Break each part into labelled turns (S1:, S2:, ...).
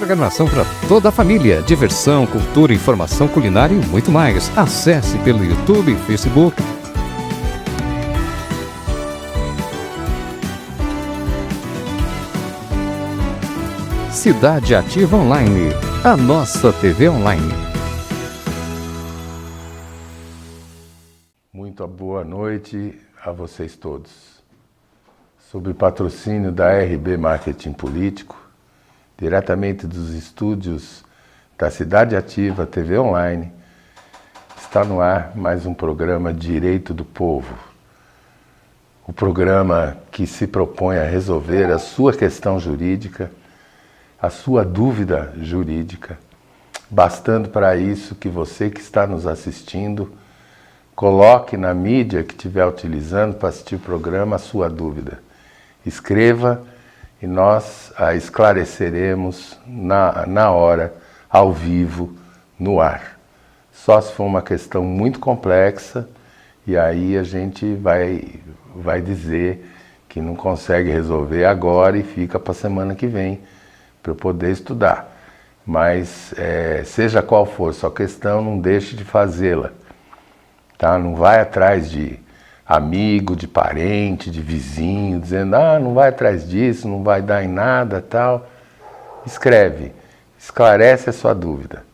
S1: Programação para toda a família, diversão, cultura, informação culinária e muito mais. Acesse pelo YouTube e Facebook. Cidade Ativa Online, a nossa TV online.
S2: Muito boa noite a vocês todos. Sob o patrocínio da RB Marketing Político, diretamente dos estúdios da Cidade Ativa TV Online, está no ar mais um programa Direito do Povo. O programa que se propõe a resolver a sua questão jurídica, a sua dúvida jurídica, bastando para isso que você que está nos assistindo coloque na mídia que estiver utilizando para assistir o programa a sua dúvida. Escreva e nós a esclareceremos na hora, ao vivo, no ar. Só se for uma questão muito complexa, e aí a gente vai dizer que não consegue resolver agora e fica para a semana que vem, para eu poder estudar. Mas seja qual for sua questão, não deixe de fazê-la. Tá? Não vai atrás de amigo, de parente, de vizinho, dizendo, não vai atrás disso, não vai dar em nada, tal. Escreve, esclarece a sua dúvida.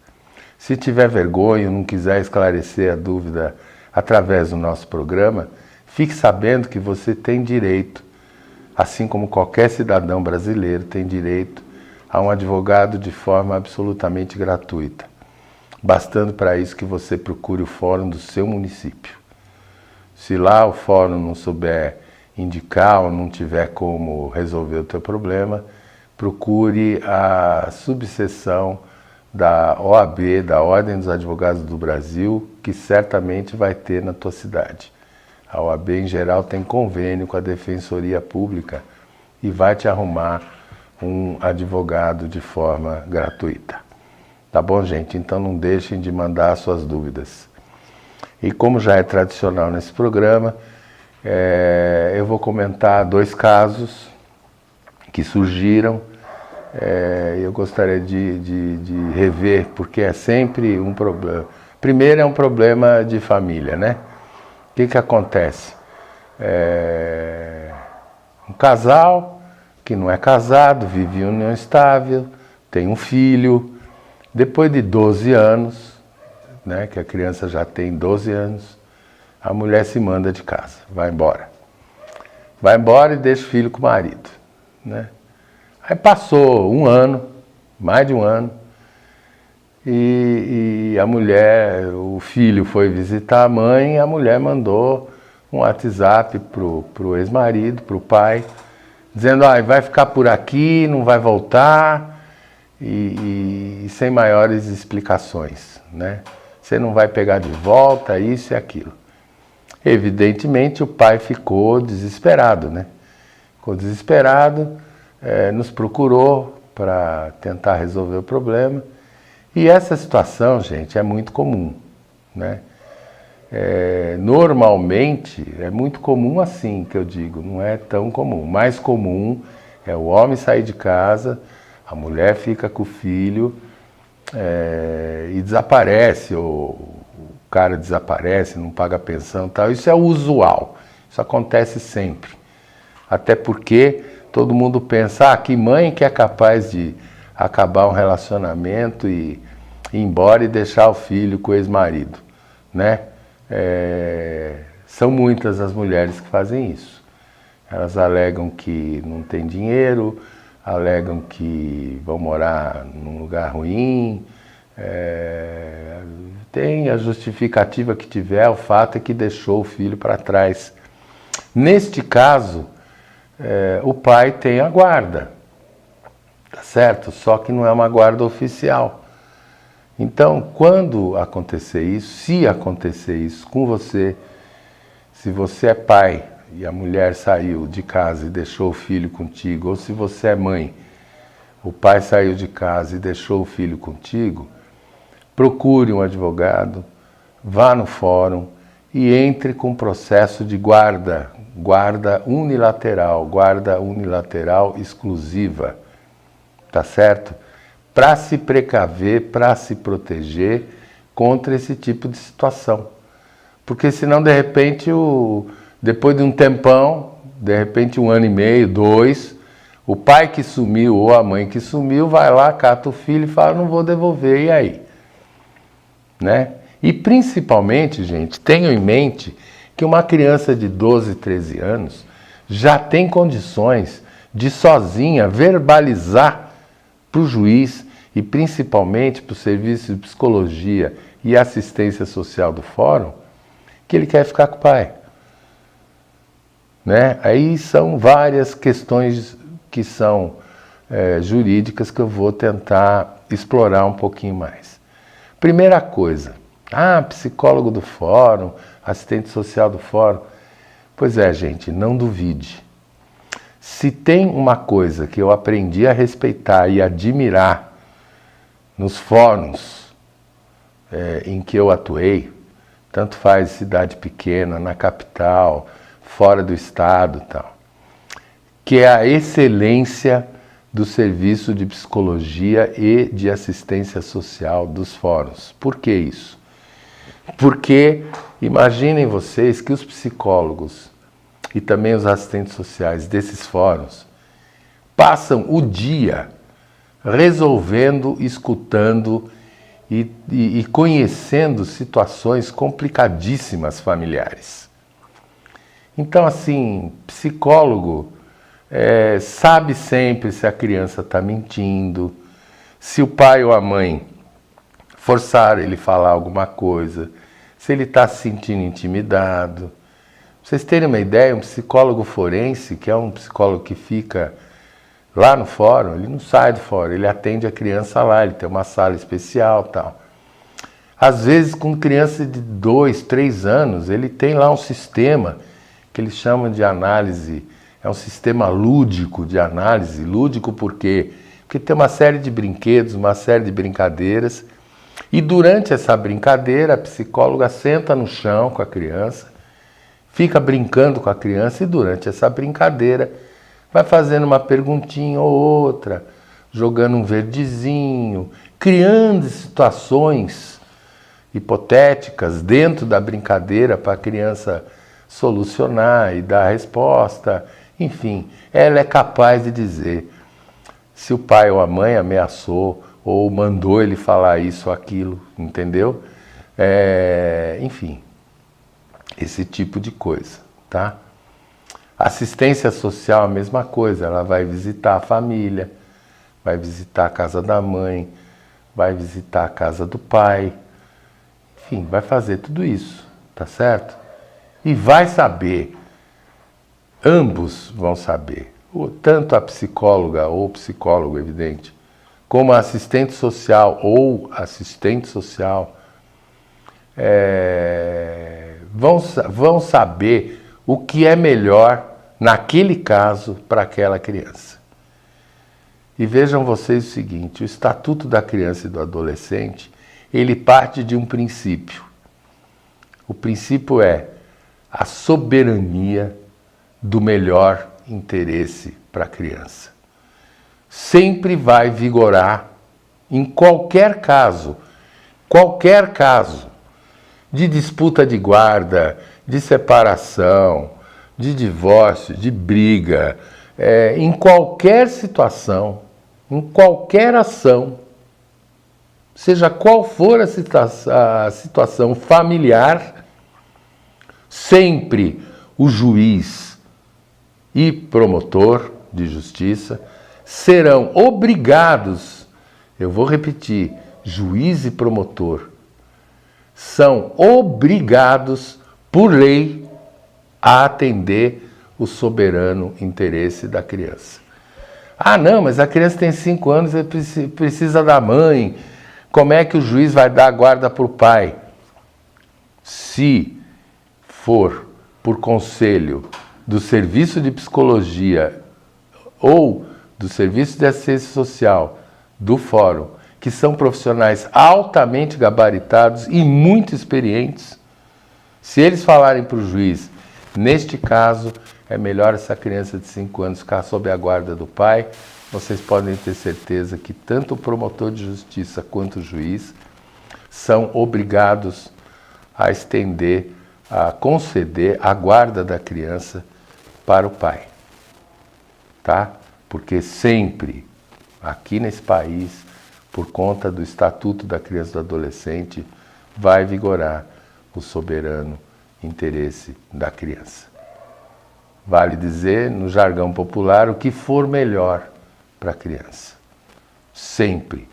S2: Se tiver vergonha ou não quiser esclarecer a dúvida através do nosso programa, fique sabendo que você tem direito, assim como qualquer cidadão brasileiro tem direito a um advogado de forma absolutamente gratuita. Bastando para isso que você procure o fórum do seu município. Se lá o fórum não souber indicar ou não tiver como resolver o teu problema, procure a subseção da OAB, da Ordem dos Advogados do Brasil, que certamente vai ter na tua cidade. A OAB, em geral, tem convênio com a Defensoria Pública e vai te arrumar um advogado de forma gratuita. Tá bom, gente? Então não deixem de mandar suas dúvidas. E como já é tradicional nesse programa, eu vou comentar 2 casos que surgiram. Eu gostaria de rever, porque é sempre um problema. Primeiro é um problema de família, né? O que acontece? Um casal que não é casado, vive em união estável, tem um filho. Depois de 12 anos, né, que a criança já tem 12 anos, a mulher se manda de casa, vai embora. Vai embora e deixa o filho com o marido. Né? Aí passou um ano, mais de um ano, e a mulher, o filho foi visitar a mãe e a mulher mandou um WhatsApp pro ex-marido, pro pai, dizendo, vai ficar por aqui, não vai voltar, e sem maiores explicações, né? Você não vai pegar de volta isso e aquilo. Evidentemente o pai ficou desesperado, né? Ficou desesperado, nos procurou para tentar resolver o problema. E essa situação, gente, é muito comum, né? Normalmente, é muito comum assim que eu digo, não é tão comum. Mais comum é o homem sair de casa, a mulher fica com o filho e desaparece, ou o cara desaparece, não paga pensão e tal. Isso é o usual, isso acontece sempre. Até porque todo mundo pensa, que mãe que é capaz de acabar um relacionamento e ir embora e deixar o filho com o ex-marido, né? São muitas as mulheres que fazem isso. Elas alegam que não tem dinheiro, alegam que vão morar num lugar ruim, tem a justificativa que tiver, o fato é que deixou o filho para trás. Neste caso, o pai tem a guarda, tá certo? Só que não é uma guarda oficial. Então, quando acontecer isso, se acontecer isso com você, se você é pai e a mulher saiu de casa e deixou o filho contigo, ou se você é mãe, o pai saiu de casa e deixou o filho contigo, procure um advogado, vá no fórum e entre com processo de guarda unilateral exclusiva, tá certo? para se precaver, para se proteger contra esse tipo de situação. Porque senão, de repente, depois de um tempão, de repente 1 ano e meio, 2, o pai que sumiu ou a mãe que sumiu vai lá, cata o filho e fala, não vou devolver, e aí? Né? E principalmente, gente, tenham em mente que uma criança de 12, 13 anos já tem condições de sozinha verbalizar para o juiz e principalmente para o serviço de psicologia e assistência social do fórum que ele quer ficar com o pai. Né? Aí são várias questões que são jurídicas que eu vou tentar explorar um pouquinho mais. Primeira coisa, psicólogo do fórum, assistente social do fórum. Pois é, gente, não duvide. Se tem uma coisa que eu aprendi a respeitar e admirar nos fóruns em que eu atuei, tanto faz cidade pequena, na capital, fora do estado e tal, que é a excelência do serviço de psicologia e de assistência social dos fóruns. Por que isso? Porque imaginem vocês que os psicólogos e também os assistentes sociais desses fóruns passam o dia resolvendo, escutando e conhecendo situações complicadíssimas familiares. Então, assim, psicólogo sabe sempre se a criança está mentindo, se o pai ou a mãe forçaram ele a falar alguma coisa, se ele está se sentindo intimidado. Pra vocês terem uma ideia, um psicólogo forense, que é um psicólogo que fica lá no fórum, ele não sai do fórum, ele atende a criança lá, ele tem uma sala especial e tal. Às vezes, com criança de 2, 3 anos, ele tem lá um sistema que eles chamam de análise, é um sistema lúdico de análise. Lúdico por quê? Porque tem uma série de brinquedos, uma série de brincadeiras, e durante essa brincadeira, a psicóloga senta no chão com a criança, fica brincando com a criança, e durante essa brincadeira vai fazendo uma perguntinha ou outra, jogando um verdezinho, criando situações hipotéticas dentro da brincadeira para a criança solucionar e dar a resposta. Enfim, ela é capaz de dizer se o pai ou a mãe ameaçou ou mandou ele falar isso ou aquilo, entendeu? Enfim, esse tipo de coisa, tá? Assistência social, a mesma coisa, ela vai visitar a família, vai visitar a casa da mãe, vai visitar a casa do pai, enfim, vai fazer tudo isso, tá certo? E vai saber, ambos vão saber, tanto a psicóloga ou o psicólogo, evidente, como a assistente social ou assistente social, vão saber o que é melhor naquele caso para aquela criança. E vejam vocês o seguinte, o Estatuto da Criança e do Adolescente, ele parte de um princípio. O princípio é a soberania do melhor interesse para a criança. Sempre vai vigorar em qualquer caso de disputa de guarda, de separação, de divórcio, de briga, em qualquer situação, em qualquer ação, seja qual for a situação familiar, sempre o juiz e promotor de justiça serão obrigados, eu vou repetir, juiz e promotor, são obrigados por lei a atender o soberano interesse da criança. Não, mas a criança tem 5 anos e precisa da mãe. Como é que o juiz vai dar a guarda para o pai? Se for por conselho do serviço de psicologia ou do serviço de assistência social do fórum, que são profissionais altamente gabaritados e muito experientes, se eles falarem para o juiz, neste caso, é melhor essa criança de 5 anos ficar sob a guarda do pai, vocês podem ter certeza que tanto o promotor de justiça quanto o juiz são obrigados a estender, a conceder a guarda da criança para o pai, tá? Porque sempre, aqui nesse país, por conta do Estatuto da Criança e do Adolescente, vai vigorar o soberano interesse da criança. Vale dizer, no jargão popular, o que for melhor para a criança. Sempre.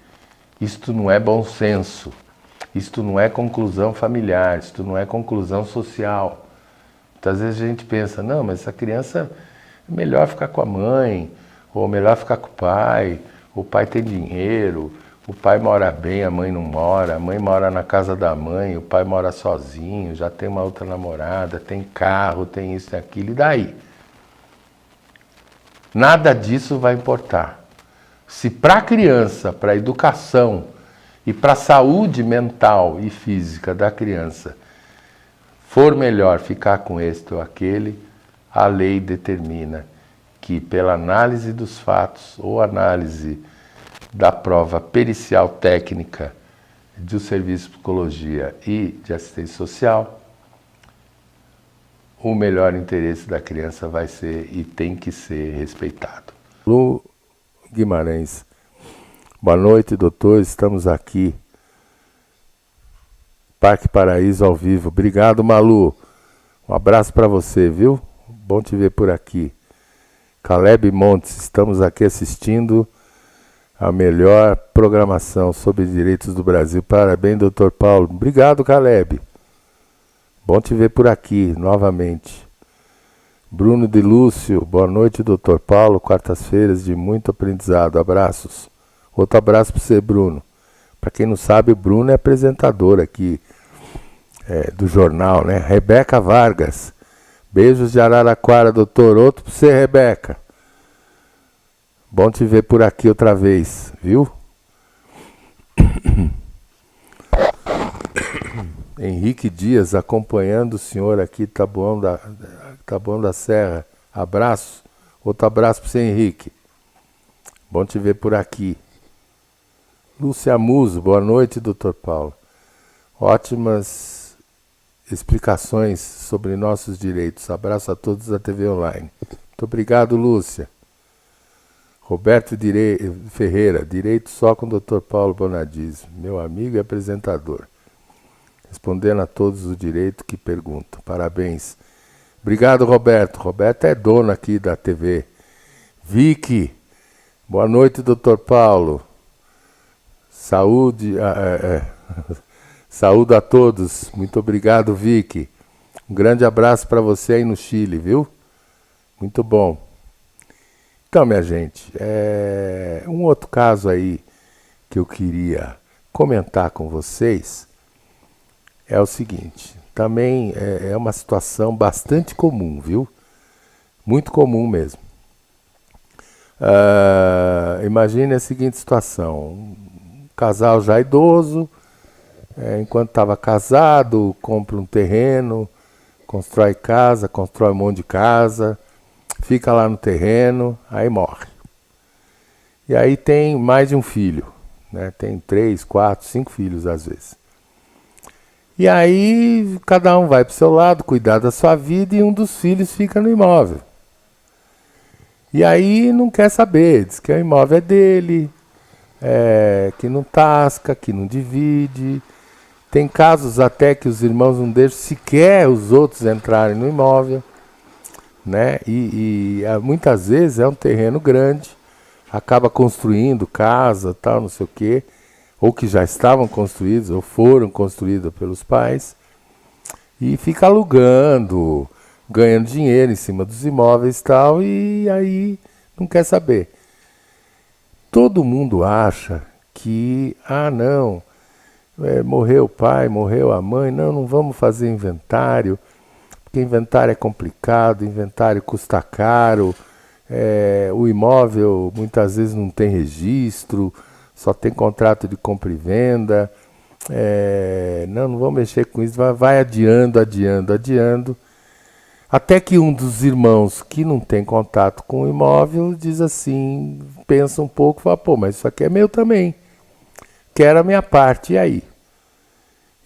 S2: Isto não é bom senso, isto não é conclusão familiar, isto não é conclusão social. Muitas vezes a gente pensa, não, mas essa criança é melhor ficar com a mãe, ou melhor ficar com o pai tem dinheiro, o pai mora bem, a mãe não mora, a mãe mora na casa da mãe, o pai mora sozinho, já tem uma outra namorada, tem carro, tem isso e aquilo, e daí? Nada disso vai importar. Se para a criança, para a educação e para a saúde mental e física da criança for melhor ficar com este ou aquele, a lei determina que pela análise dos fatos ou análise da prova pericial técnica do serviço de psicologia e de assistência social, o melhor interesse da criança vai ser e tem que ser respeitado. Lu Guimarães, boa noite, doutor, estamos aqui. Parque Paraíso ao vivo. Obrigado, Malu. Um abraço para você, viu? Bom te ver por aqui. Caleb Montes, estamos aqui assistindo a melhor programação sobre direitos do Brasil. Parabéns, doutor Paulo. Obrigado, Caleb. Bom te ver por aqui, novamente. Bruno de Lúcio, boa noite, doutor Paulo. Quartas-feiras de muito aprendizado. Abraços. Outro abraço para você, Bruno. Para quem não sabe, o Bruno é apresentador aqui do jornal, né? Rebeca Vargas. Beijos de Araraquara, doutor. Outro para você, Rebeca. Bom te ver por aqui outra vez, viu? Henrique Dias, acompanhando o senhor aqui, Taboão da Serra. Abraço. Outro abraço para você, Henrique. Bom te ver por aqui. Lúcia Muso, boa noite, doutor Paulo. Ótimas explicações sobre nossos direitos. Abraço a todos da TV Online. Muito obrigado, Lúcia. Roberto Ferreira, direito só com o Dr. Paulo Bonadies, meu amigo e apresentador. Respondendo a todos os direitos que perguntam. Parabéns. Obrigado, Roberto. Roberto é dono aqui da TV. Vicky, boa noite, Dr. Paulo. Saúde, saúde a todos. Muito obrigado, Vicky. Um grande abraço para você aí no Chile, viu? Muito bom. Então, minha gente, um outro caso aí que eu queria comentar com vocês é o seguinte. Também é uma situação bastante comum, viu? Muito comum mesmo. Imagine a seguinte situação. Um casal já idoso, enquanto estava casado, compra um terreno, constrói casa, constrói um monte de casa, fica lá no terreno, aí morre. E aí tem mais de um filho, né? Tem 3, 4, 5 filhos às vezes. E aí cada um vai para o seu lado, cuidar da sua vida, e um dos filhos fica no imóvel. E aí não quer saber, diz que o imóvel é dele, que não tasca, que não divide. Tem casos até que os irmãos não deixam sequer os outros entrarem no imóvel, né? E muitas vezes é um terreno grande, acaba construindo casa, tal, não sei o quê, ou que já estavam construídos, ou foram construídos pelos pais, e fica alugando, ganhando dinheiro em cima dos imóveis e tal, e aí não quer saber. Todo mundo acha que, não, morreu o pai, morreu a mãe, não vamos fazer inventário, porque inventário é complicado, inventário custa caro, o imóvel muitas vezes não tem registro, só tem contrato de compra e venda, não vamos mexer com isso, vai adiando. Até que um dos irmãos que não tem contato com o imóvel diz assim, pensa um pouco, fala, pô, mas isso aqui é meu também. Quero a minha parte, e aí?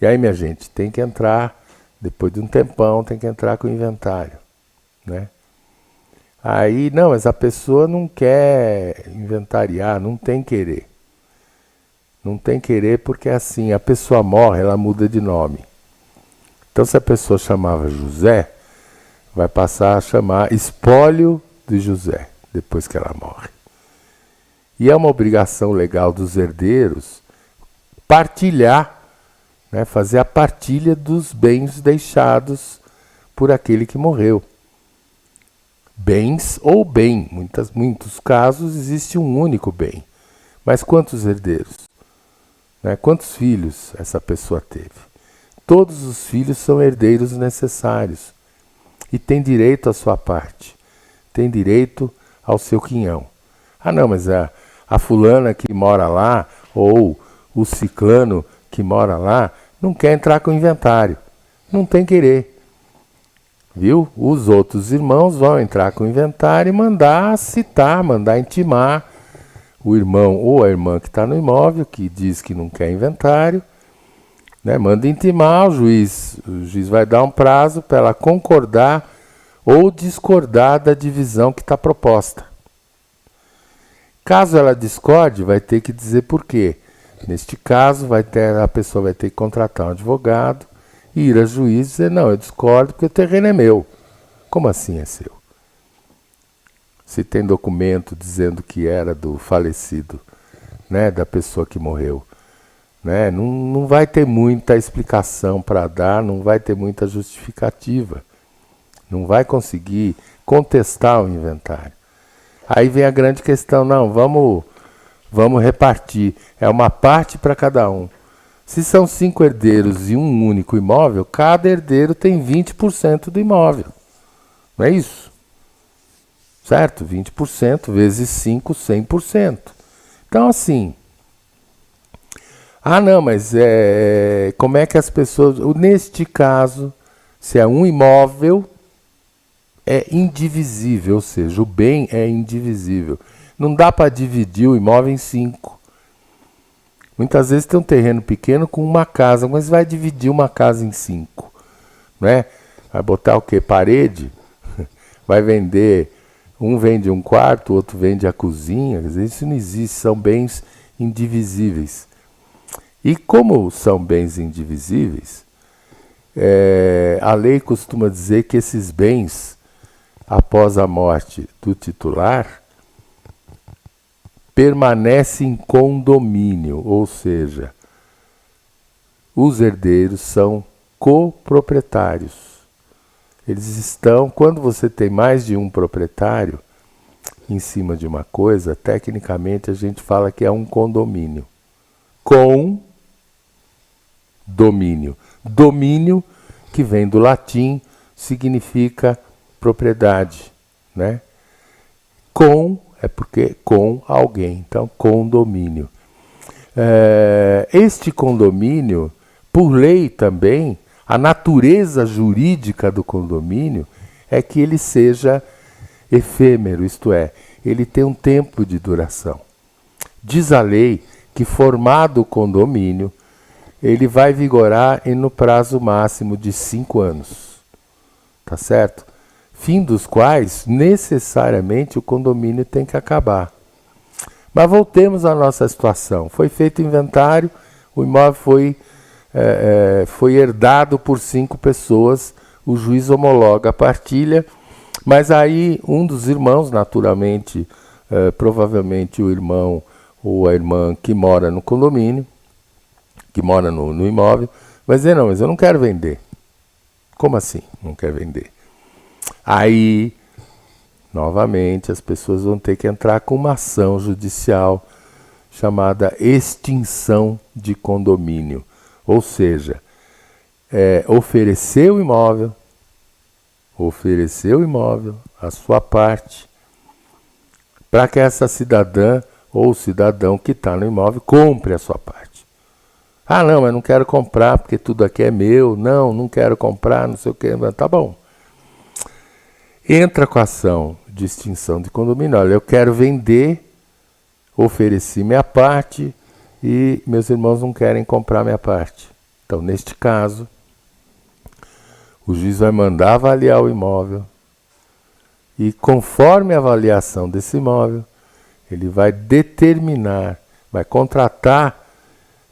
S2: E aí, minha gente, tem que entrar, depois de um tempão, tem que entrar com o inventário, né? Aí, não, mas a pessoa não quer inventariar, não tem querer. Não tem querer porque assim, a pessoa morre, ela muda de nome. Então, se a pessoa chamava José, vai passar a chamar espólio de José, depois que ela morre. E é uma obrigação legal dos herdeiros partilhar, né, fazer a partilha dos bens deixados por aquele que morreu. Bens ou bem, muitos casos existe um único bem. Mas quantos herdeiros? Né? Quantos filhos essa pessoa teve? Todos os filhos são herdeiros necessários e têm direito à sua parte, têm direito ao seu quinhão. Ah não, mas a fulana que mora lá, ou o ciclano que mora lá, não quer entrar com o inventário, não tem querer. Viu? Os outros irmãos vão entrar com o inventário e mandar citar, mandar intimar o irmão ou a irmã que está no imóvel, que diz que não quer inventário, né? Manda intimar o juiz vai dar um prazo para ela concordar ou discordar da divisão que está proposta. Caso ela discorde, vai ter que dizer por quê. Neste caso, a pessoa vai ter que contratar um advogado, ir a juiz e dizer, não, eu discordo porque o terreno é meu. Como assim é seu? Se tem documento dizendo que era do falecido, né, da pessoa que morreu, né, não vai ter muita explicação para dar, não vai ter muita justificativa. Não vai conseguir contestar o inventário. Aí vem a grande questão, não, vamos repartir, é uma parte para cada um. Se são 5 herdeiros e um único imóvel, cada herdeiro tem 20% do imóvel. Não é isso? Certo? 20% vezes 5, 100%. Então, assim... Ah, não, mas como é que as pessoas... Neste caso, se é um imóvel, é indivisível, ou seja, o bem é indivisível. Não dá para dividir o imóvel em 5. Muitas vezes tem um terreno pequeno com uma casa, mas vai dividir uma casa em 5, né? Vai botar o quê? Parede? Vai vender, um vende um quarto, o outro vende a cozinha. Quer dizer, isso não existe, são bens indivisíveis. E como são bens indivisíveis, a lei costuma dizer que esses bens, após a morte do titular, permanece em condomínio, ou seja, os herdeiros são coproprietários. Eles estão, quando você tem mais de um proprietário em cima de uma coisa, tecnicamente a gente fala que é um condomínio. Condomínio. Domínio, que vem do latim, significa propriedade, né? É porque com alguém, então condomínio. Este condomínio, por lei também, a natureza jurídica do condomínio é que ele seja efêmero, isto é, ele tem um tempo de duração. Diz a lei que formado o condomínio, ele vai vigorar no prazo máximo de 5 anos, tá certo? Fim dos quais, necessariamente, o condomínio tem que acabar. Mas voltemos à nossa situação. Foi feito o inventário, o imóvel foi herdado por 5 pessoas, o juiz homologa a partilha, mas aí um dos irmãos, naturalmente, provavelmente o irmão ou a irmã que mora no condomínio, que mora no imóvel, vai dizer, não, mas eu não quero vender. Como assim não quer vender? Aí, novamente, as pessoas vão ter que entrar com uma ação judicial chamada extinção de condomínio. Ou seja, oferecer o imóvel, a sua parte, para que essa cidadã ou cidadão que está no imóvel compre a sua parte. Ah, não, mas não quero comprar porque tudo aqui é meu. Não quero comprar, não sei o quê. Tá bom. entra com a ação de extinção de condomínio. Olha, eu quero vender, ofereci minha parte e meus irmãos não querem comprar minha parte. Então, neste caso, o juiz vai mandar avaliar o imóvel e, conforme a avaliação desse imóvel, ele vai determinar, vai contratar,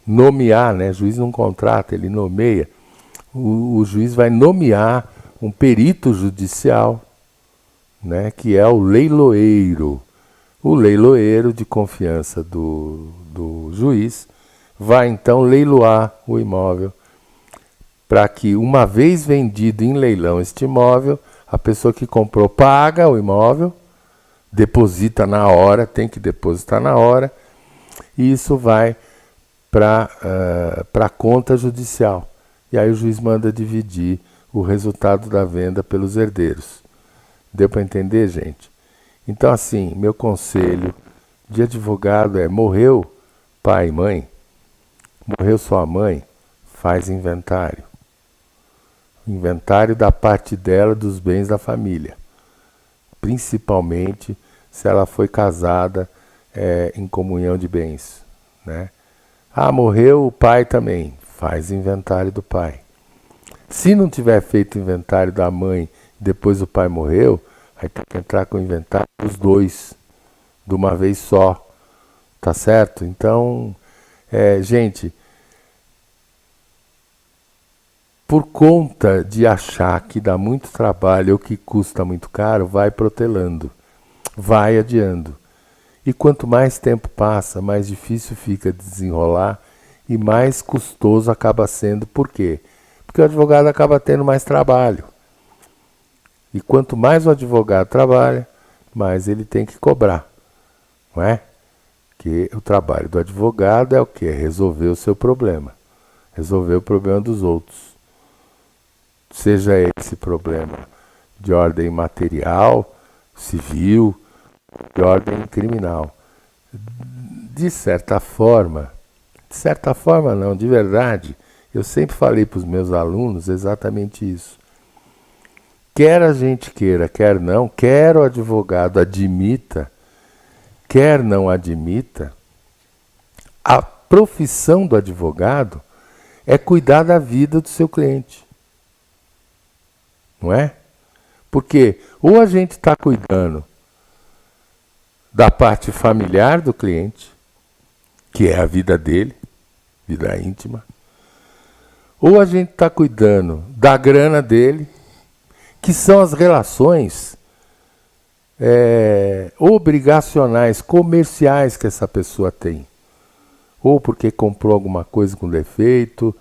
S2: nomear, né? O juiz não contrata, ele nomeia. O juiz vai nomear um perito judicial, né? Que é o leiloeiro. O leiloeiro de confiança do juiz vai então leiloar o imóvel para que, uma vez vendido em leilão este imóvel, a pessoa que comprou paga o imóvel, deposita na hora, tem que depositar na hora, e isso vai para a conta judicial. E aí o juiz manda dividir o resultado da venda pelos herdeiros. Deu para entender, gente? Então, assim, meu conselho de advogado é: morreu pai e mãe, morreu sua mãe, faz inventário. Inventário da parte dela dos bens da família. Principalmente se ela foi casada em comunhão de bens, né? Ah, morreu o pai também, faz inventário do pai. Se não tiver feito inventário da mãe, depois o pai morreu, aí tem que entrar com o inventário dos dois, de uma vez só, tá certo? Então, gente, por conta de achar que dá muito trabalho ou que custa muito caro, vai protelando, vai adiando. E quanto mais tempo passa, mais difícil fica desenrolar e mais custoso acaba sendo. Por quê? Porque o advogado acaba tendo mais trabalho. E quanto mais o advogado trabalha, mais ele tem que cobrar, não é? Que o trabalho do advogado é o quê? Resolver o seu problema, resolver o problema dos outros. Seja esse problema de ordem material, civil, de ordem criminal. De certa forma não, de verdade, eu sempre falei para os meus alunos exatamente isso. Quer a gente queira, quer não, quer o advogado admita, quer não admita, a profissão do advogado é cuidar da vida do seu cliente. Não é? Porque ou a gente está cuidando da parte familiar do cliente, que é a vida dele, vida íntima, ou a gente está cuidando da grana dele, que são as relações obrigacionais, comerciais que essa pessoa tem. Ou porque comprou alguma coisa com defeito,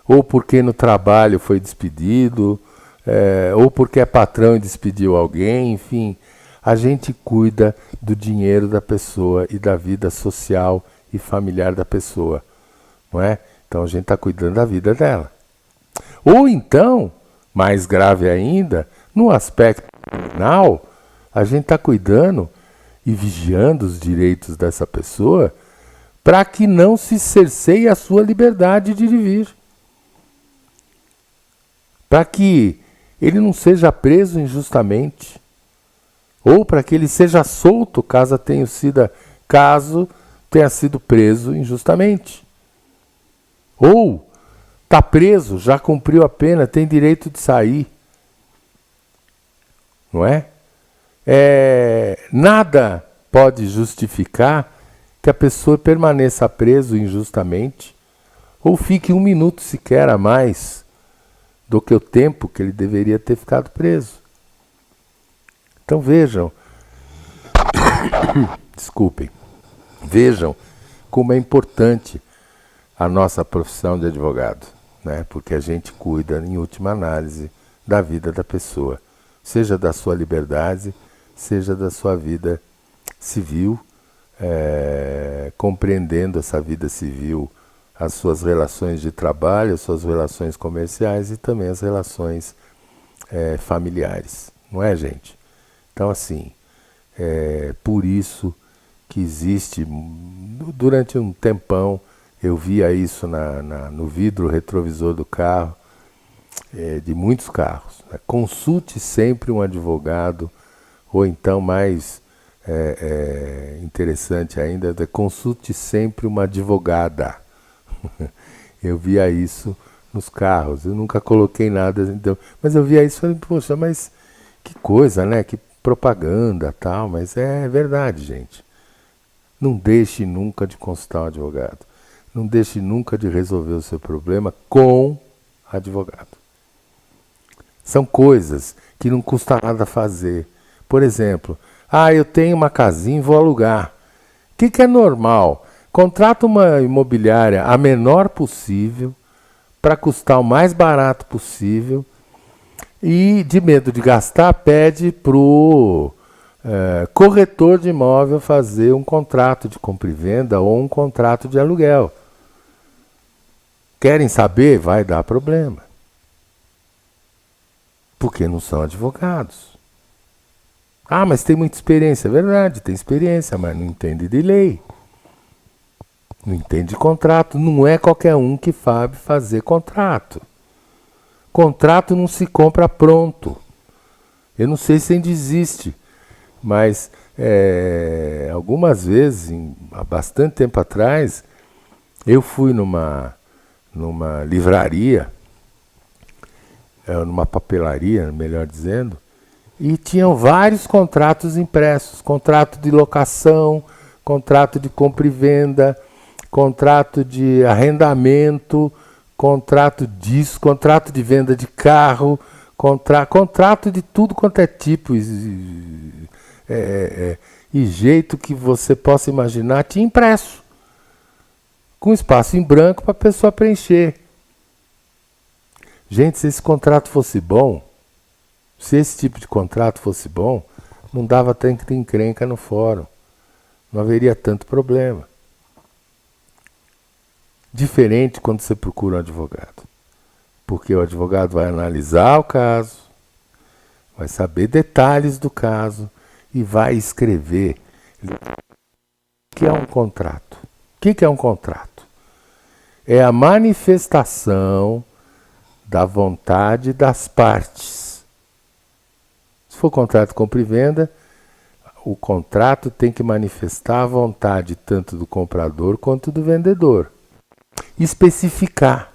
S2: ou porque no trabalho foi despedido, ou porque é patrão e despediu alguém, enfim. A gente cuida do dinheiro da pessoa e da vida social e familiar da pessoa, não é? Então a gente está cuidando da vida dela. Ou então, mais grave ainda, no aspecto criminal, a gente está cuidando e vigiando os direitos dessa pessoa para que não se cerceie a sua liberdade de vir. Para que ele não seja preso injustamente, ou para que ele seja solto caso tenha sido preso injustamente. Ou está preso, já cumpriu a pena, tem direito de sair. Não é? Nada pode justificar que a pessoa permaneça preso injustamente ou fique um minuto sequer a mais do que o tempo que ele deveria ter ficado preso. Então vejam, desculpem, vejam como é importante a nossa profissão de advogado, né? Porque a gente cuida, em última análise, da vida da pessoa, seja da sua liberdade, seja da sua vida civil, compreendendo essa vida civil, as suas relações de trabalho, as suas relações comerciais e também as relações familiares, não é, gente? Então, assim, por isso que existe, durante um tempão, eu via isso no vidro retrovisor do carro, de muitos carros, né? Consulte sempre um advogado, ou então mais interessante ainda, consulte sempre uma advogada. Eu via isso nos carros, eu nunca coloquei nada, então, mas eu via isso e falei, poxa, mas que coisa, né? Que propaganda, tal, mas é verdade, gente. Não deixe nunca de consultar um advogado. Não deixe nunca de resolver o seu problema com advogado. São coisas que não custa nada fazer. Por exemplo, eu tenho uma casinha e vou alugar. O que é normal? Contrata uma imobiliária a menor possível, para custar o mais barato possível, e de medo de gastar, pede para o corretor de imóvel fazer um contrato de compra e venda ou um contrato de aluguel. Querem saber? Vai dar problema. Porque não são advogados. Mas tem muita experiência. É verdade, tem experiência, mas não entende de lei. Não entende de contrato. Não é qualquer um que sabe fazer contrato. Contrato não se compra pronto. Eu não sei se ainda existe, mas algumas vezes, há bastante tempo atrás, eu fui numa livraria, numa papelaria, melhor dizendo, e tinham vários contratos impressos. Contrato de locação, contrato de compra e venda, contrato de arrendamento, contrato disso, contrato de venda de carro, contrato de tudo quanto é tipo e jeito que você possa imaginar, tinha impresso, com espaço em branco para a pessoa preencher. Gente, se esse contrato fosse bom, se esse tipo de contrato fosse bom, não dava tanta encrenca no fórum, não haveria tanto problema. Diferente quando você procura um advogado. Porque o advogado vai analisar o caso, vai saber detalhes do caso e vai escrever o que é um contrato. O que é um contrato? É a manifestação da vontade das partes. Se for contrato de compra e venda, o contrato tem que manifestar a vontade tanto do comprador quanto do vendedor. Especificar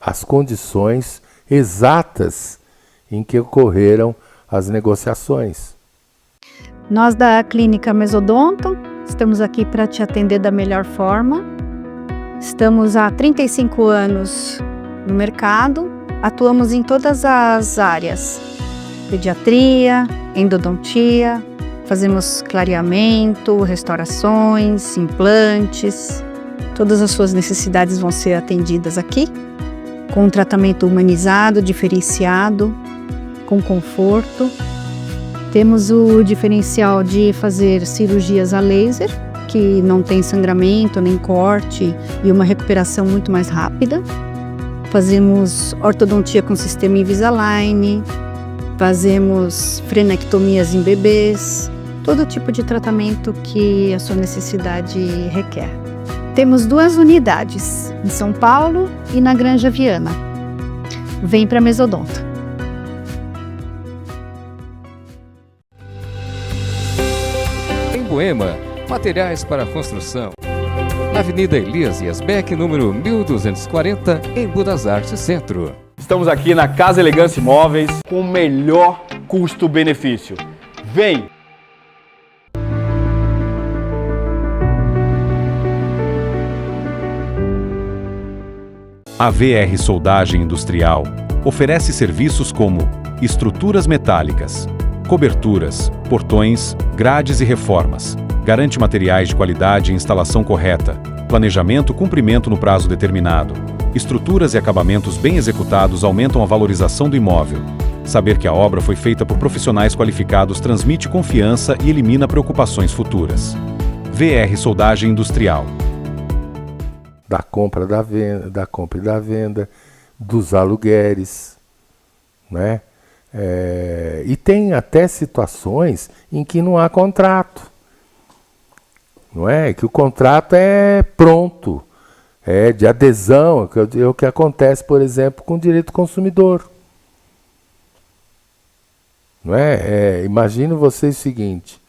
S2: as condições exatas em que ocorreram as negociações.
S3: Nós da Clínica Mesodonto estamos aqui para te atender da melhor forma. Estamos há 35 anos no mercado, atuamos em todas as áreas: pediatria, endodontia, fazemos clareamento, restaurações, implantes. Todas as suas necessidades vão ser atendidas aqui, com um tratamento humanizado, diferenciado, com conforto. Temos o diferencial de fazer cirurgias a laser, que não tem sangramento nem corte e uma recuperação muito mais rápida. Fazemos ortodontia com sistema Invisalign, fazemos frenectomias em bebês, todo tipo de tratamento que a sua necessidade requer. Temos 2 unidades, em São Paulo e na Granja Viana. Vem para Mesodonto.
S1: Em Moema, materiais para construção. Na Avenida Elias Yasbeck, número 1240, em Budas Artes Centro.
S4: Estamos aqui na Casa Elegância Imóveis com o melhor custo-benefício. Vem!
S5: A VR Soldagem Industrial oferece serviços como estruturas metálicas, coberturas, portões, grades e reformas. Garante materiais de qualidade e instalação correta, planejamento e cumprimento no prazo determinado. Estruturas e acabamentos bem executados aumentam a valorização do imóvel. Saber que a obra foi feita por profissionais qualificados transmite confiança e elimina preocupações futuras. VR Soldagem Industrial.
S2: Da compra e da venda, dos aluguéis, né? E tem até situações em que não há contrato, não é? Que o contrato é pronto, de adesão, é o que acontece, por exemplo, com o direito do consumidor. Não é? Imagine você o seguinte,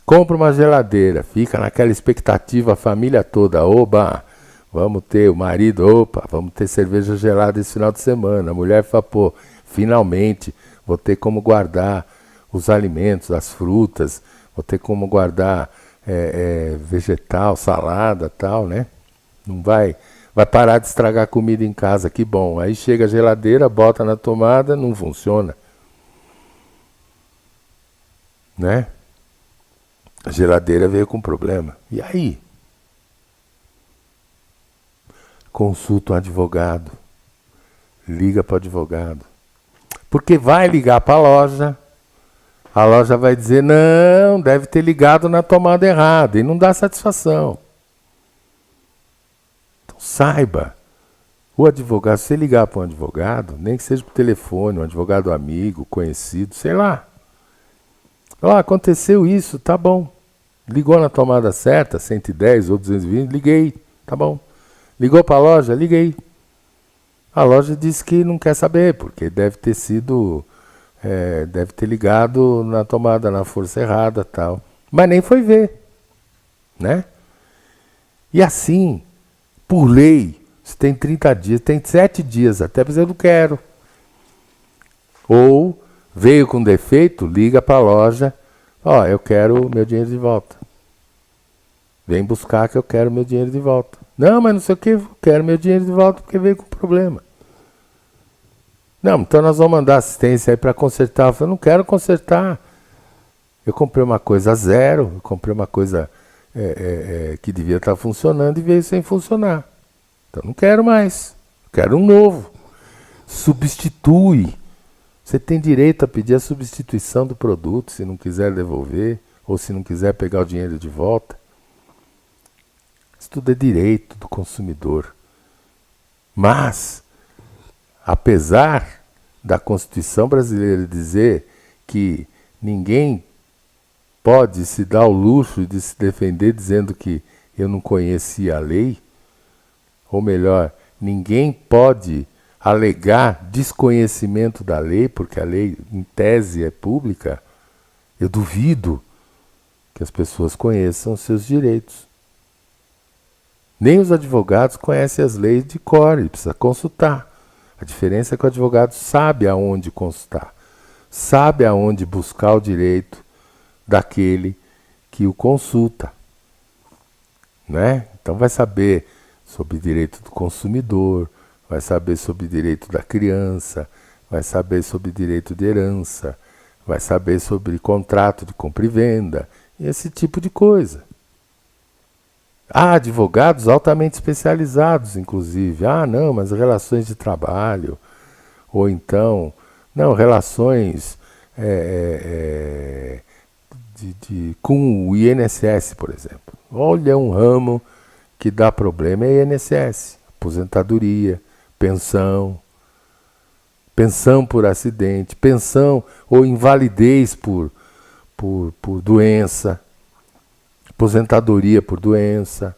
S2: compra uma geladeira, fica naquela expectativa, a família toda, oba, vamos ter o marido, opa, vamos ter cerveja gelada esse final de semana. A mulher fala, pô, finalmente vou ter como guardar os alimentos, as frutas, vou ter como guardar vegetal, salada, tal, né? Não vai parar de estragar comida em casa, que bom. Aí chega a geladeira, bota na tomada, não funciona. Né? A geladeira veio com problema. E aí? Consulta um advogado. Liga para o advogado. Porque vai ligar para a loja vai dizer, não, deve ter ligado na tomada errada, e não dá satisfação. Então saiba, o advogado, se você ligar para um advogado, nem que seja por telefone, um advogado amigo, conhecido, sei lá. Aconteceu isso, tá bom. Ligou na tomada certa, 110 ou 220, liguei, tá bom. Ligou para a loja, liguei. A loja disse que não quer saber, porque deve ter sido, deve ter ligado na tomada na força errada, tal. Mas nem foi ver, né? E assim, por lei, você tem 30 dias, tem 7 dias até, mas eu não quero. Ou veio com defeito, liga para a loja, eu quero meu dinheiro de volta. Vem buscar que eu quero meu dinheiro de volta. Não, mas não sei o que, eu quero meu dinheiro de volta porque veio com problema. Não, então nós vamos mandar assistência aí para consertar. Eu falei, não quero consertar. Eu comprei uma coisa zero, eu comprei uma coisa que devia estar funcionando e veio sem funcionar. Então não quero mais, quero um novo. Substitui. Você tem direito a pedir a substituição do produto, se não quiser devolver, ou se não quiser pegar o dinheiro de volta. Isso tudo é direito do consumidor. Mas, apesar da Constituição brasileira dizer que ninguém pode se dar o luxo de se defender dizendo que eu não conhecia a lei, ou melhor, ninguém pode alegar desconhecimento da lei, porque a lei, em tese, é pública, eu duvido que as pessoas conheçam os seus direitos. Nem os advogados conhecem as leis de cor, e precisa consultar. A diferença é que o advogado sabe aonde consultar, sabe aonde buscar o direito daquele que o consulta. Né? Então vai saber sobre direito do consumidor, vai saber sobre direito da criança, vai saber sobre direito de herança, vai saber sobre contrato de compra e venda, esse tipo de coisa. Há advogados altamente especializados, inclusive. Não, mas relações de trabalho, ou então, não, relações com o INSS, por exemplo. Olha, um ramo que dá problema é INSS, aposentadoria, pensão por acidente, pensão ou invalidez por doença, aposentadoria por doença,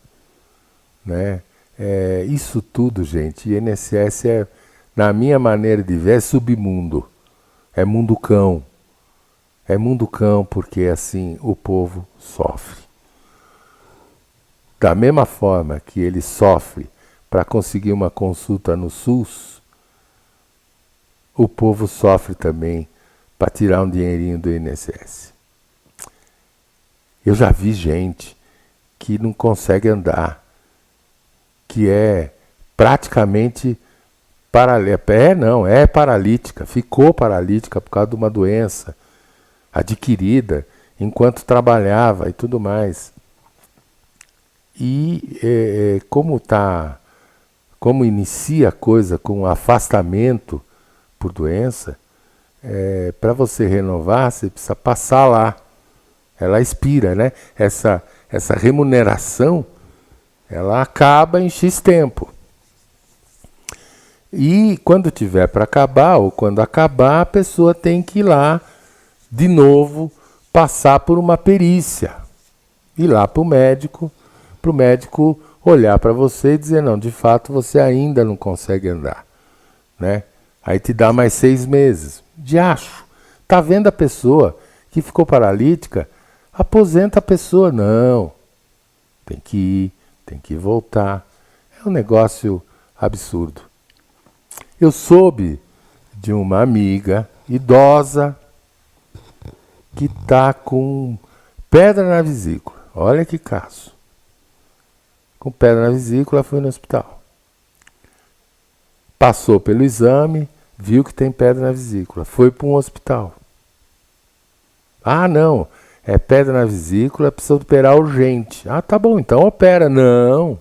S2: né? Isso tudo, gente, INSS na minha maneira de ver, é submundo, é mundo cão. É mundo cão porque assim o povo sofre. Da mesma forma que ele sofre para conseguir uma consulta no SUS, o povo sofre também para tirar um dinheirinho do INSS. Eu já vi gente que não consegue andar, que é praticamente paralítica, ficou paralítica por causa de uma doença adquirida enquanto trabalhava e tudo mais. E como inicia a coisa com afastamento por doença, para você renovar, você precisa passar lá. Ela expira, né? Essa remuneração, ela acaba em X tempo. E quando tiver para acabar, ou quando acabar, a pessoa tem que ir lá, de novo, passar por uma perícia. Ir lá para o médico olhar para você e dizer, não, de fato você ainda não consegue andar, né? Aí te dá mais 6 meses. Diacho, tá vendo a pessoa que ficou paralítica? Aposenta a pessoa. Não, tem que ir, tem que voltar. É um negócio absurdo. Eu soube de uma amiga idosa que está com pedra na vesícula. Olha que caso. Com pedra na vesícula, foi no hospital. Passou pelo exame, viu que tem pedra na vesícula. Foi para um hospital. Ah, não, é pedra na vesícula, precisa operar urgente. Ah, tá bom, então opera. Não.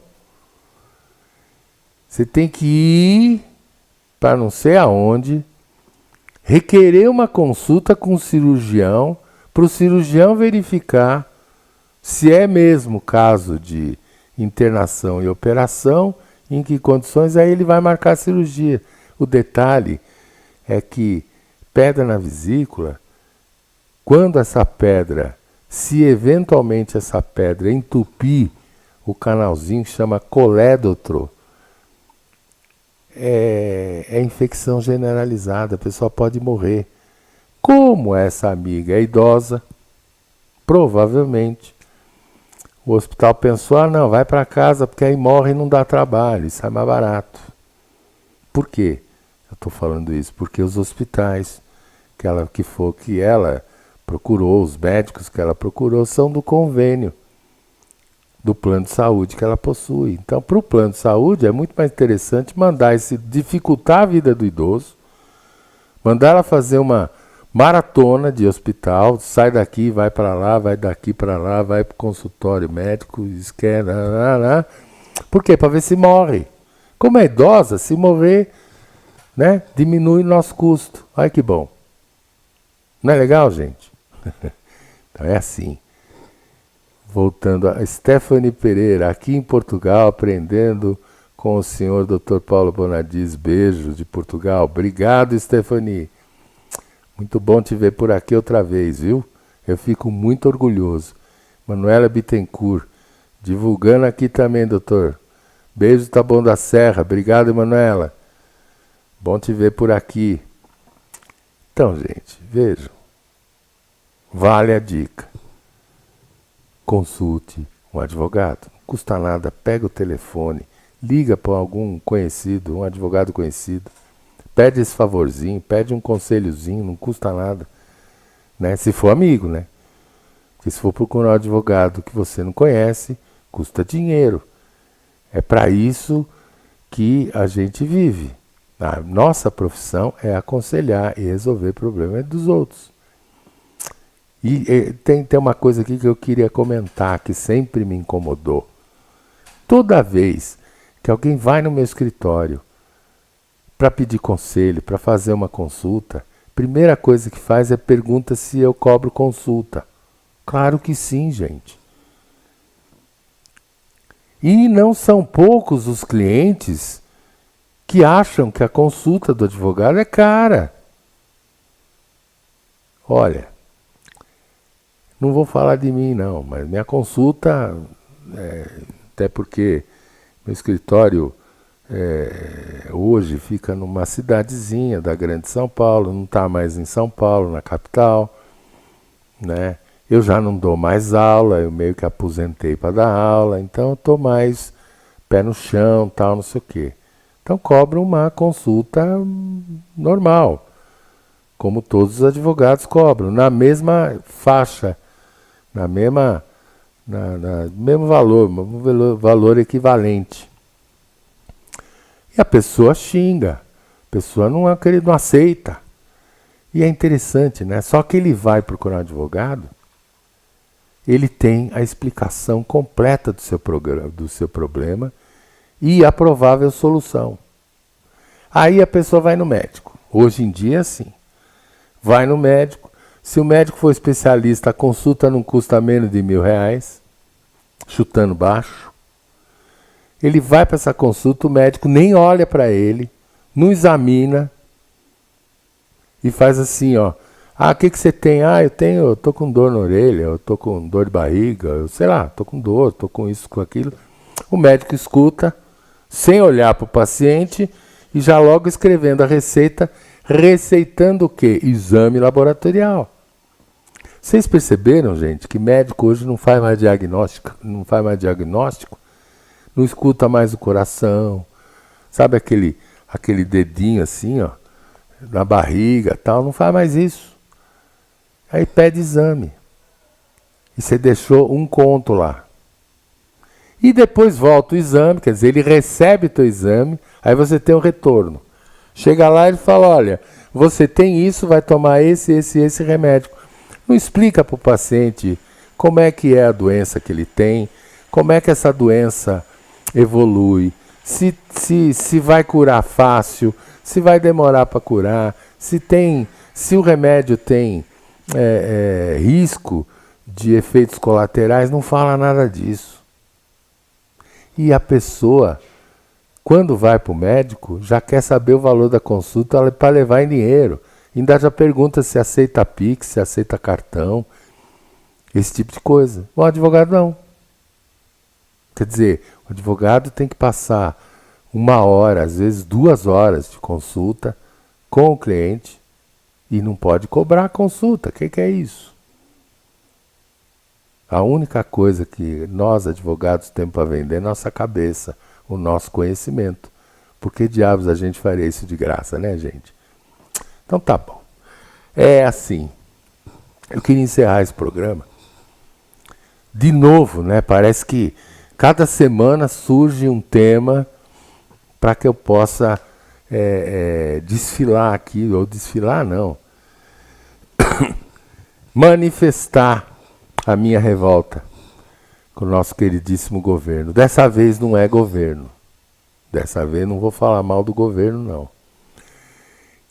S2: Você tem que ir para não sei aonde, requerer uma consulta com o cirurgião, para o cirurgião verificar se é mesmo caso de internação e operação, em que condições, aí ele vai marcar a cirurgia. O detalhe é que pedra na vesícula, quando essa pedra, se eventualmente essa pedra entupir o canalzinho que chama colédotro, é infecção generalizada, a pessoa pode morrer. Como essa amiga é idosa, provavelmente o hospital pensou, ah não, vai para casa porque aí morre e não dá trabalho, isso é mais barato. Por quê? Eu estou falando isso porque os hospitais que ela procurou, os médicos que ela procurou, são do convênio do plano de saúde que ela possui. Então, para o plano de saúde, é muito mais interessante dificultar a vida do idoso, mandar ela fazer uma maratona de hospital, sai daqui, vai para lá, vai daqui para lá, vai para o consultório médico, esquerda, por quê? Para ver se morre. Como é idosa, se morrer, né, diminui o nosso custo. Olha que bom. Não é legal, gente? Então é assim. Voltando a Stephanie Pereira, aqui em Portugal, aprendendo com o senhor Dr. Paulo Bonadis. Beijos de Portugal. Obrigado, Stephanie. Muito bom te ver por aqui outra vez, viu? Eu fico muito orgulhoso. Manuela Bittencourt, divulgando aqui também, doutor. Beijo, tá bom da Serra. Obrigado, Manuela. Bom te ver por aqui. Então, gente, vejam. Vale a dica. Consulte um advogado. Não custa nada. Pega o telefone. Liga para algum conhecido, um advogado conhecido. Pede esse favorzinho, pede um conselhozinho, não custa nada. Né? Se for amigo, né? Porque se for procurar um advogado que você não conhece, custa dinheiro. É para isso que a gente vive. A nossa profissão é aconselhar e resolver problemas dos outros. E tem uma coisa aqui que eu queria comentar, que sempre me incomodou. Toda vez que alguém vai no meu escritório para pedir conselho, para fazer uma consulta, primeira coisa que faz é pergunta se eu cobro consulta. Claro que sim, gente. E não são poucos os clientes que acham que a consulta do advogado é cara. Olha, não vou falar de mim não, mas minha consulta, até porque meu escritório hoje fica numa cidadezinha da Grande São Paulo, não está mais em São Paulo, na capital, né? Eu já não dou mais aula, eu meio que aposentei para dar aula, então eu estou mais pé no chão, tal, não sei o quê. Então cobro uma consulta normal, como todos os advogados cobram, na mesma faixa, mesmo valor equivalente. E a pessoa xinga, a pessoa não aceita. E é interessante, né? Só que ele vai procurar um advogado, ele tem a explicação completa do seu problema e a provável solução. Aí a pessoa vai no médico. Hoje em dia é assim. Vai no médico. Se o médico for especialista, a consulta não custa menos de R$1.000, chutando baixo. Ele vai para essa consulta, o médico nem olha para ele, não examina e faz assim, ó. Ah, o que você tem? Ah, eu tô com dor na orelha, eu tô com dor de barriga, eu sei lá, tô com dor, tô com isso, com aquilo. O médico escuta, sem olhar para o paciente, e já logo escrevendo a receita, receitando o quê? Exame laboratorial. Vocês perceberam, gente, que médico hoje não faz mais diagnóstico, não escuta mais o coração, sabe aquele dedinho assim, ó, na barriga, tal, não faz mais isso. Aí pede exame. E você deixou um conto lá. E depois volta o exame, quer dizer, ele recebe o teu exame, aí você tem um retorno. Chega lá e ele fala, olha, você tem isso, vai tomar esse remédio. Não explica para o paciente como é que é a doença que ele tem, como é que essa doença evolui, se vai curar fácil, se vai demorar para curar, se o remédio tem risco de efeitos colaterais, não fala nada disso. E a pessoa, quando vai para o médico, já quer saber o valor da consulta para levar em dinheiro. Ainda já pergunta se aceita Pix, se aceita cartão, esse tipo de coisa. O advogado não. Quer dizer, o advogado tem que passar 1 hora, às vezes 2 horas de consulta com o cliente e não pode cobrar a consulta. O que é isso? A única coisa que nós, advogados, temos para vender é nossa cabeça, o nosso conhecimento. Por que diabos a gente faria isso de graça, né, gente? Então tá bom. É assim. Eu queria encerrar esse programa. De novo, né? Parece que cada semana surge um tema para que eu possa desfilar aqui, ou desfilar não, manifestar a minha revolta com o nosso queridíssimo governo. Dessa vez não é governo. Dessa vez não vou falar mal do governo, não.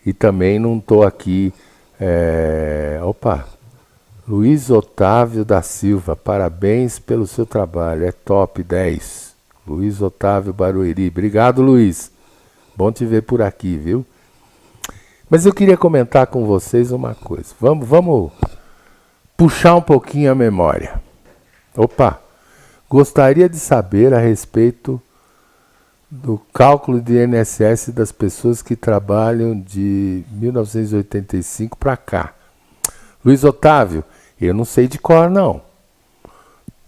S2: E também não estou aqui... Luiz Otávio da Silva, parabéns pelo seu trabalho, é top 10. Luiz Otávio Barueri, obrigado, Luiz. Bom te ver por aqui, viu? Mas eu queria comentar com vocês uma coisa. Vamos puxar um pouquinho a memória. Gostaria de saber a respeito do cálculo de INSS das pessoas que trabalham de 1985 para cá. Luiz Otávio, eu não sei de cor não,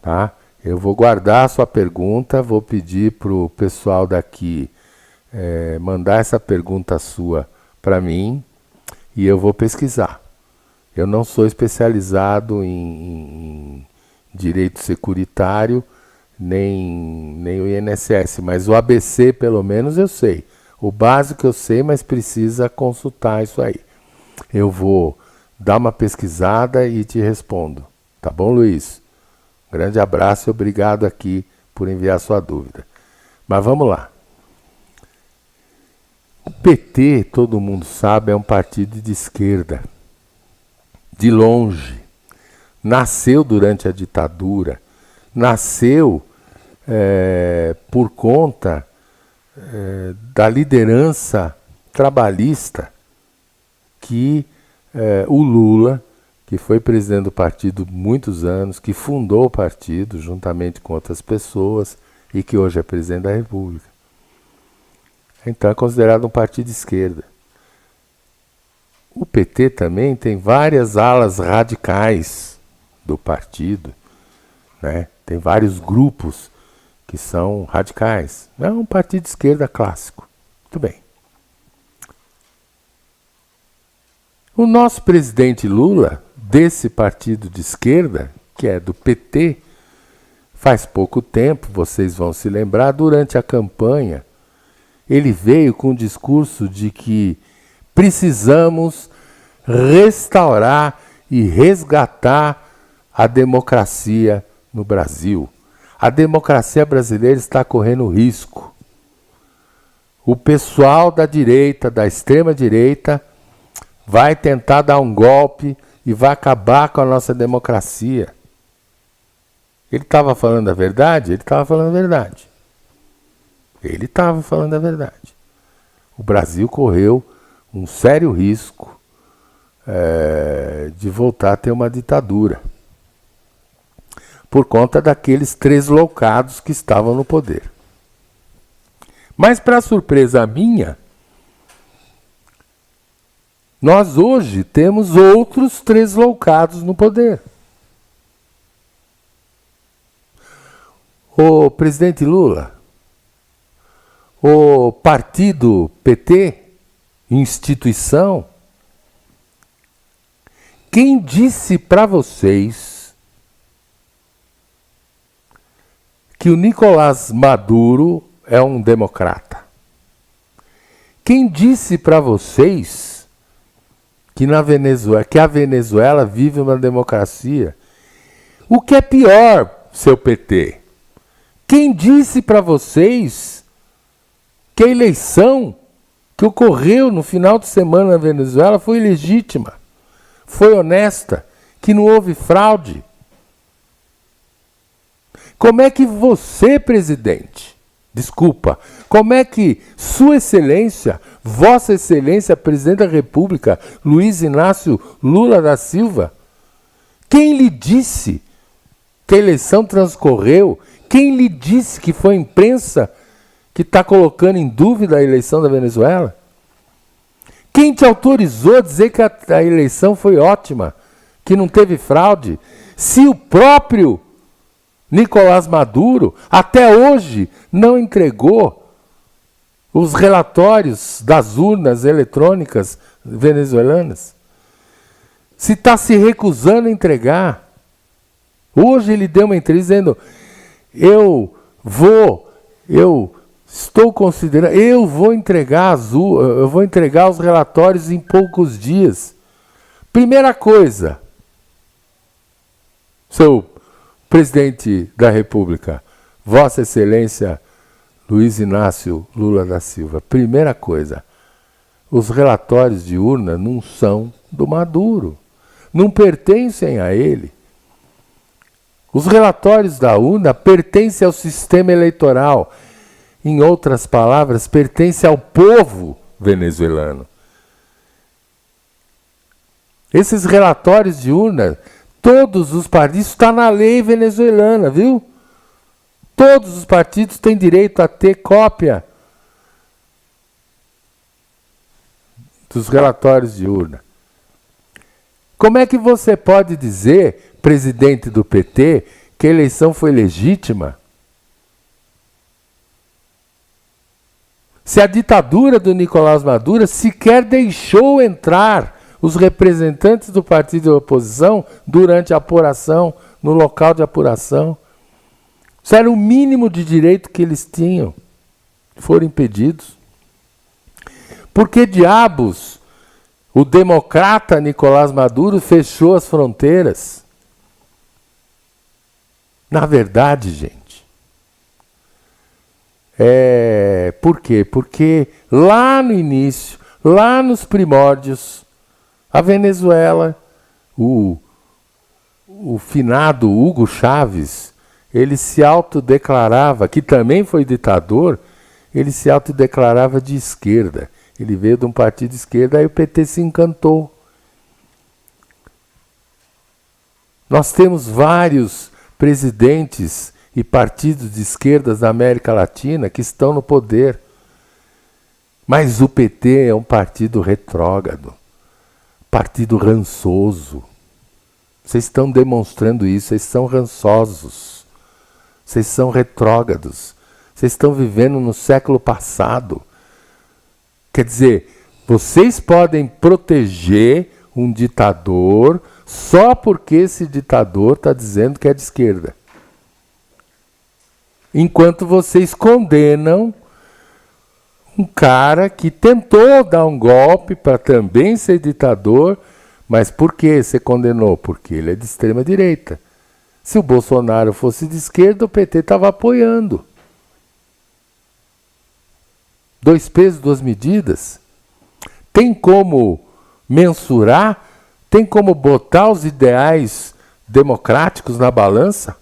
S2: tá? Eu vou guardar a sua pergunta, vou pedir para o pessoal daqui mandar essa pergunta sua para mim e eu vou pesquisar. Eu não sou especializado em direito securitário, nem o INSS, mas o ABC pelo menos eu sei. O básico eu sei, mas precisa consultar isso aí. Eu vou dar uma pesquisada e te respondo. Tá bom, Luiz? Grande abraço e obrigado aqui por enviar sua dúvida. Mas vamos lá. O PT, todo mundo sabe, é um partido de esquerda. De longe. Nasceu durante a ditadura. Nasceu por conta da liderança trabalhista que o Lula, que foi presidente do partido muitos anos, que fundou o partido juntamente com outras pessoas e que hoje é presidente da República. Então é considerado um partido de esquerda. O PT também tem várias alas radicais do partido, né? Tem vários grupos que são radicais. É um partido de esquerda clássico. Muito bem. O nosso presidente Lula, desse partido de esquerda, que é do PT, faz pouco tempo, vocês vão se lembrar, durante a campanha, ele veio com o discurso de que precisamos restaurar e resgatar a democracia no Brasil. A democracia brasileira está correndo risco. O pessoal da direita, da extrema-direita, vai tentar dar um golpe e vai acabar com a nossa democracia. Ele estava falando a verdade? Ele estava falando a verdade. Ele estava falando a verdade. O Brasil correu um sério risco de voltar a ter uma ditadura. por conta daqueles 3 loucados que estavam no poder. Mas, para surpresa minha, nós hoje temos outros 3 loucados no poder. O presidente Lula, o partido PT, instituição, quem disse para vocês que o Nicolás Maduro é um democrata? Quem disse para vocês que a Venezuela vive uma democracia? O que é pior, seu PT? Quem disse para vocês que a eleição que ocorreu no final de semana na Venezuela foi legítima, foi honesta, que não houve fraude? Como é que você, presidente, como é que Sua Excelência, Vossa Excelência, Presidente da República, Luiz Inácio Lula da Silva, quem lhe disse que a eleição transcorreu? Quem lhe disse que foi a imprensa que está colocando em dúvida a eleição da Venezuela? Quem te autorizou a dizer que a eleição foi ótima, que não teve fraude? Se o próprio Nicolás Maduro até hoje não entregou os relatórios das urnas eletrônicas venezuelanas, se está se recusando a entregar. Hoje ele deu uma entrevista dizendo: eu vou entregar os relatórios em poucos dias. Primeira coisa, seu presidente da República, Vossa Excelência Luiz Inácio Lula da Silva, primeira coisa, os relatórios de urna não são do Maduro, não pertencem a ele. Os relatórios da urna pertencem ao sistema eleitoral. Em outras palavras, pertencem ao povo venezuelano. Esses relatórios de urna, todos os partidos, está na lei venezuelana, viu? Todos os partidos têm direito a ter cópia dos relatórios de urna. Como é que você pode dizer, presidente do PT, que a eleição foi legítima? Se a ditadura do Nicolás Maduro sequer deixou entrar os representantes do partido de oposição durante a apuração, no local de apuração. Isso era o mínimo de direito que eles tinham. Foram impedidos. Por que diabos o democrata Nicolás Maduro fechou as fronteiras? Na verdade, gente, por quê? Porque lá no início, lá nos primórdios, a Venezuela, o finado Hugo Chávez, ele se autodeclarava, que também foi ditador, ele se autodeclarava de esquerda. Ele veio de um partido de esquerda, aí o PT se encantou. Nós temos vários presidentes e partidos de esquerdas da América Latina que estão no poder. Mas o PT é um partido retrógrado, partido rançoso. Vocês estão demonstrando isso, vocês são rançosos, vocês são retrógrados, vocês estão vivendo no século passado. Quer dizer, vocês podem proteger um ditador só porque esse ditador está dizendo que é de esquerda. Enquanto vocês condenam um cara que tentou dar um golpe para também ser ditador, mas por que você condenou? Porque ele é de extrema direita. Se o Bolsonaro fosse de esquerda, o PT estava apoiando. 2 pesos, 2 medidas. Tem como mensurar? Tem como botar os ideais democráticos na balança?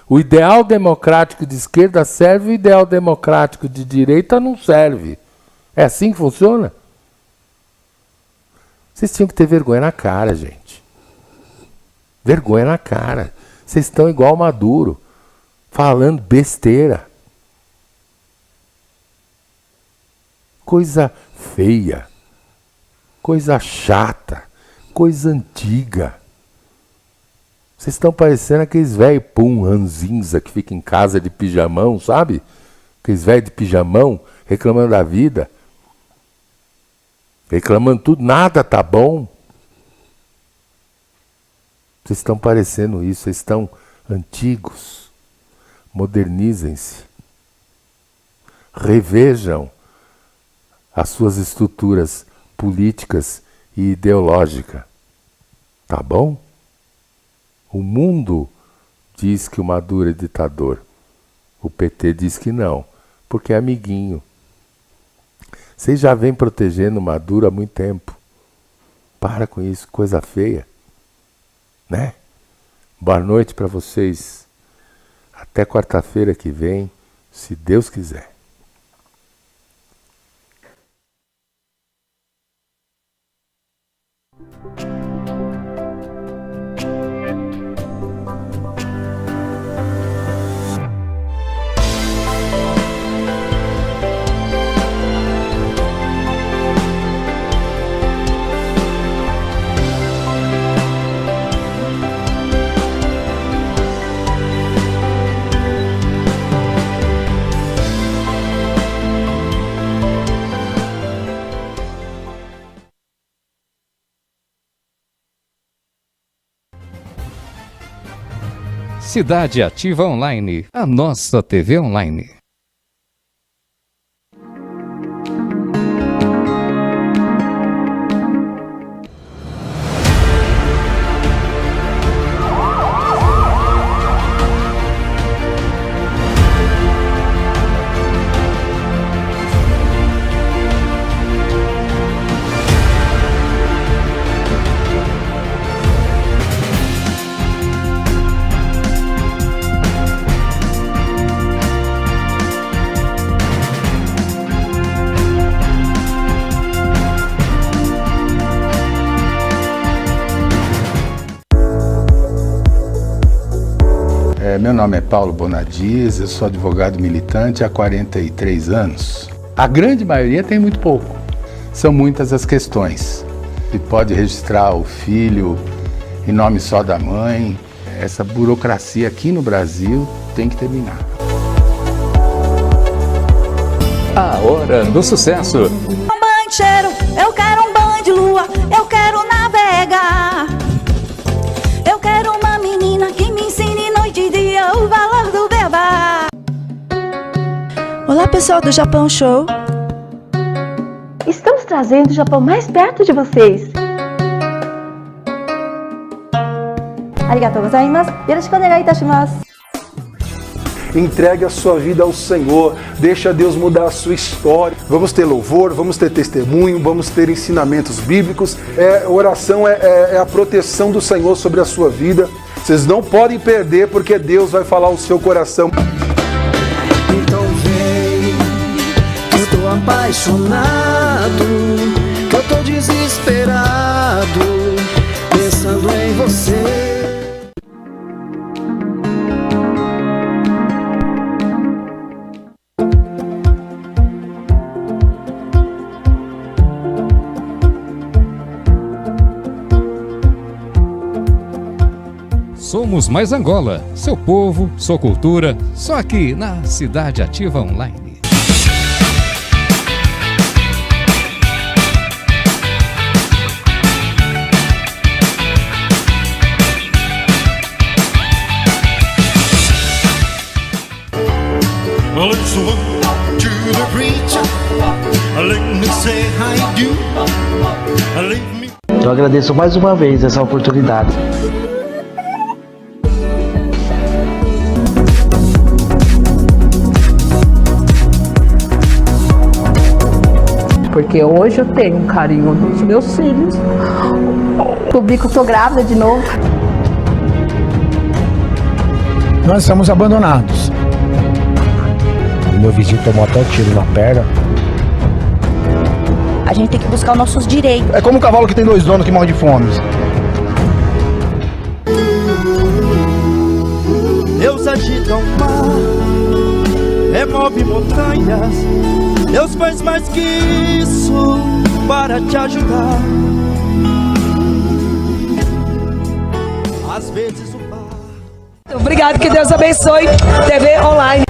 S2: O ideal democrático de esquerda serve, o ideal democrático de direita não serve. É assim que funciona? Vocês tinham que ter vergonha na cara, gente. Vergonha na cara. Vocês estão igual Maduro, falando besteira. Coisa feia, coisa chata, coisa antiga. Vocês estão parecendo aqueles velhos ranzinza que fica em casa de pijamão, sabe? Aqueles velhos de pijamão reclamando da vida. Reclamando tudo, nada tá bom. Vocês estão parecendo isso, vocês estão antigos. Modernizem-se. Revejam as suas estruturas políticas e ideológicas. Tá bom? O mundo diz que o Maduro é ditador. O PT diz que não, porque é amiguinho. Vocês já vêm protegendo o Maduro há muito tempo. Para com isso, coisa feia. Né? Boa noite para vocês. Até quarta-feira que vem, se Deus quiser.
S1: Cidade Ativa Online, a nossa TV online.
S2: Meu nome é Paulo Bonadias, eu sou advogado militante há 43 anos. A grande maioria tem muito pouco. São muitas as questões. Se pode registrar o filho em nome só da mãe. Essa burocracia aqui no Brasil tem que terminar.
S1: A hora do sucesso.
S6: Um banho de cheiro, eu quero um banho de lua, eu quero navegar. Eu quero uma menina que me ensine noite e dia o valor do beber. Olá pessoal do Japão Show.
S7: Estamos trazendo o Japão mais perto de vocês. Arigatou gozaimasu. Yoroshiku onegai itashimasu.
S8: Entregue a sua vida ao Senhor, deixa Deus mudar a sua história. Vamos ter louvor, vamos ter testemunho, vamos ter ensinamentos bíblicos. Oração é a proteção do Senhor sobre a sua vida. Vocês não podem perder, porque Deus vai falar o seu coração.
S9: Então vem, que eu tô apaixonado, que eu tô desesperado, pensando em você.
S1: Somos mais Angola, seu povo, sua cultura, só aqui na Cidade Ativa Online.
S10: Well, it's one to the preacher. Let me say I do. Leave me.
S11: Eu agradeço mais uma vez essa oportunidade.
S12: Porque hoje eu tenho um carinho dos meus filhos. Descobri que eu tô grávida de novo.
S13: Nós estamos abandonados. O meu vizinho tomou até um tiro na perna.
S6: A gente tem que buscar os nossos direitos.
S13: É como um cavalo que tem dois donos que morre de fome.
S9: agita o mar, remove montanhas. Deus faz mais que isso para te ajudar. Às vezes o bar...
S14: Obrigado, que Deus abençoe TV Online.